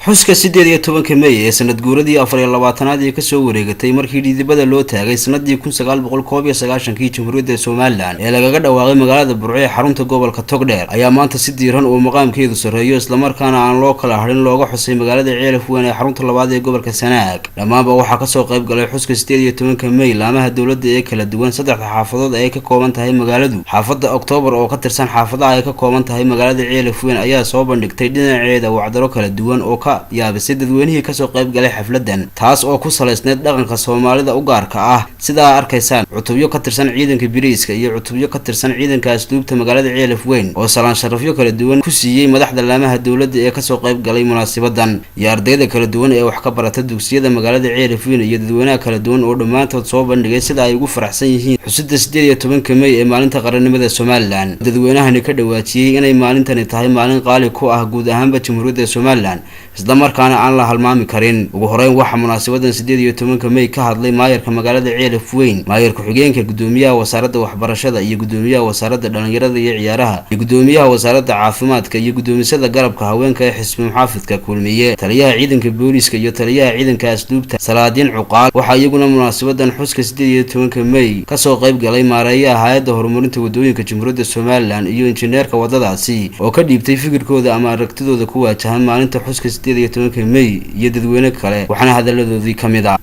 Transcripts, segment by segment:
xuska 18 May ee sanad guuradii 24aad ee ka soo wareegatay markii dhidibada loo taagay sanadii 1991 Jamhuuriyadda Soomaaliland ee lagaga dhawaaqay magaalada Burco ee xarunta gobolka Togdheer ayaa maanta si diiran oo maqaamkeedu sareeyo isla markaana aan loo kala harin looga xusay magaalada Ceelafweyn ee xarunta labaad ee gobolka Sanaag. Dhamaanba waxaa ka soo qayb galay xuska 18 May laamaha dawladda ee kala duwan saddex xaafadood ay ka kooban tahay magaaladu. Xaafadda October oo ka tirsan xaafadaha ay ka kooban tahay magaalada Ceelafweyn ayaa soo bandhigtay dhinaceeda wacdaro kala duwan oo yaabisay dadweynihii ka soo qayb galay xafladan taas oo ku saleysneed dhaqanka Soomaalida u gaarka ah sida arkaysaan cutubyo ka tirsan ciidanka biriiska iyo cutubyo ka tirsan ciidanka asluubta magaalada Ceelafweyn oo salaan sharafyo kala duwan ku siiyay madaxda laamaha dawladda ee ka soo qayb galay munaasabadan iyo ardayda kala duwan ee wax ka barata dugsiyada magaalada Ceelafweyn iyo dadweynaha kala duwan oo dhamaantood soo bandhigay sida ay ugu faraxsan yihiin xusidda 18 May ee maalinta qarannimada Soomaaliland. dadweynahani ka dhawaajiyay inay maalintani tahay maalin qaali ku ah guud ahaanba Jamhuuriyadda Soomaaliland isla markaana aan la halmaami karin. ugu horeyn waxa munaasabadan 18 May ka hadlay maayarka magaalada Ceelafweyn, maayarka xigeenka, gudoomiyaha wasaaradda waxbarashada iyo gudoomiyaha wasaaradda dhalinyarada iyo ciyaaraha iyo gudoomiyaha wasaaradda caafimaadka iyo gudoomisada garabka haweenka ee xisbi muxaafidka kulmiye, taliyaha ciidanka booliska iyo taliyaha ciidanka asluubta Salaadiin Cuqaal. waxa iyaguna munaasabadan xuska 18 May ka soo qayb galay maareeyaha hay'adda horumarinta wadooyinka Jamhuuriyadda Soomaaliland iyo injineerka wadadaasi oo ka dhiibtay fikirkooda ama aragtidooda ku waajahan maalinta xuska 18 May iyo dadweyne kale waxaana hadaladoodii kamid ah.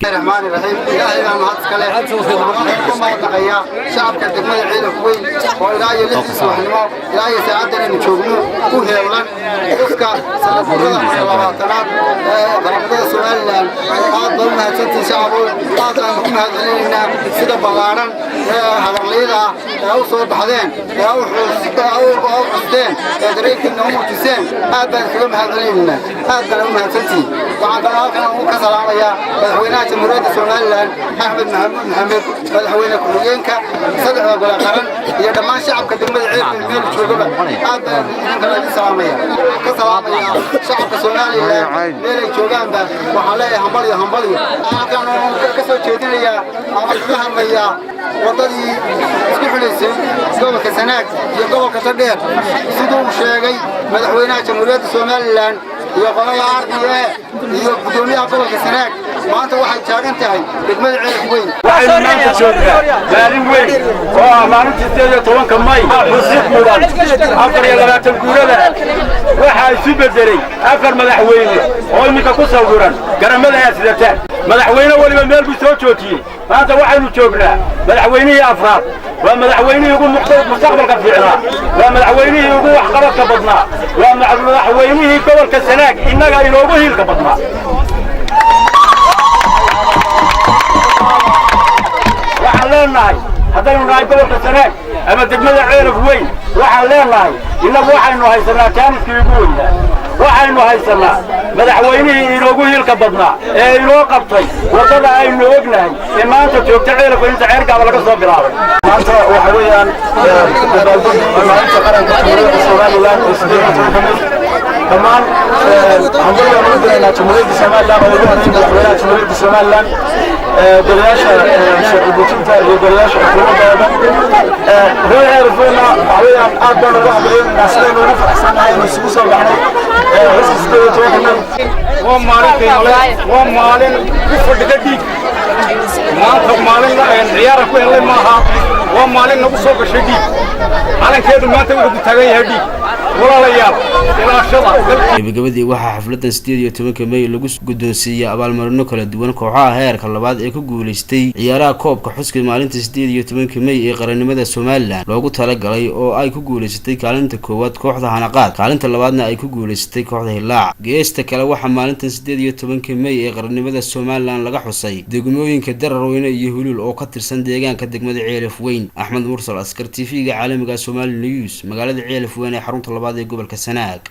shacabka degmada Ceelafweyn oo ilaa iyo 6 subaxnimo ilaa iyo saacadan joogno ku heelan xuska sanadguurada 24aad ee qaranimada Soomaaliland. aad baan mahadsantihiin shacabku, aad baan ku mahadcelinaynaa sida ballaaran ee hadallayda ee u soo baxdeen ee u xusteen ee dareenkiina u muujiseen. aad baan uga mahadcelinaynaa, aad baan u mahadsantihiin. waxaan kaloo halkan ka salaamayaa madaxweynaha Jamhuuriyadda Soomaaliland Axmed Maxamed, madaxweyne ku-xigeenka saddexda gole qaran iyo dhammaan shacabka degmada Ceelafweyn meel joogaba. aad baan idinka laga salaamayaa shacabka Soomaaliland meel ay joogaanba waxaan leeyahay hambaliyo. halkan ka soo jeedinayaa ama ka hadlayaa wadadii isku xilaysay gobolka Sanaag iyo gobolka Togdheer sidoo uu sheegay madaxweynaha Jamhuuriyadda Soomaaliland iyo qolada RDA iyo gudoomiyaha gobolka Sanaag. maanta waxay taagan tahay degmada Ceelafweyn. waxay maanta joogtaa maalin weyn oo maalinta 18 May xusid mudan 24 guurada waxaa isu bedelay afar madaxweyne oo iminka ku sawiran garamada sidata. madaxweyne waliba meel buu soo joojiyay. maanta waxaynu joognaa madaxweynihii afraad, waa madaxweynihii ugu mustaqbalka fiicnaa, waa madaxweynihii ugu waxqabadka badnaa, waa madaxweynihii gobolka Sanaag innaga inoogu hiilka badnaa. waxaan leenahay haddaynu nahay gobolka Sanaag ama degmada Ceelafweyn waxaan leenahay innagu waxaynu haysanaa jaaniskii ugu weynaa, waxaynu haysanaa madaxweynihii inoogu hiilka badnaa ee inoo qabtay wadada aynu ognahay ee maanta joogta Ceelafweyn inta ceergaaba laga soo bilaabay. maanta waxa weeyaan maalinta qaranka Jamhuuriyadda Soomaaliland ee 18 May. dhammaan hambalyo loo dirayna Jamhuuriyadda Soomaaliland oo ugu horeeya madaxweynaha Jamhuuriyadda Soomaaliland, golayaasha sharci dejinta iyo golayaasha xukuumadda. reer Ceelafweyn waxa weeyaan aad baan ugu hambalyeynaa sidaynu ugu faraxsanahay inuu isugu soo baxnay xuska 18 May. waa maalin ku fadhida dhiig. maanta maalin ciyaara ku helay maaha, waa maalin nagu soo gashay dhiig. calankeedu maanta wuxuu taagan yahay dhiig. walaalayaal gabagabadii waxaa xafladan 18 May lagu guddoonsiiyay abaalmarino kala duwan kooxaha heerka labaad ee ku guuleystay ciyaaraha koobka xuska maalinta 18 May ee qarannimada Soomaaliland loogu talagalay oo ay ku guuleysatay kaalinta koowaad kooxda Hanaqaad, kaalinta labaadna ay ku guuleysatay kooxda Hilaac. geesta kale waxaa maalintan 18 May ee qarannimada Soomaaliland laga xusay degmooyinka Dararweyne iyo Hulul oo ka tirsan deegaanka degmada Ceelafweyn. Axmed Mursal, Askar TV-ga caalamiga Somali News, magaalada Ceelafweyn ee xarunta labaad ee gobolka Sanaag.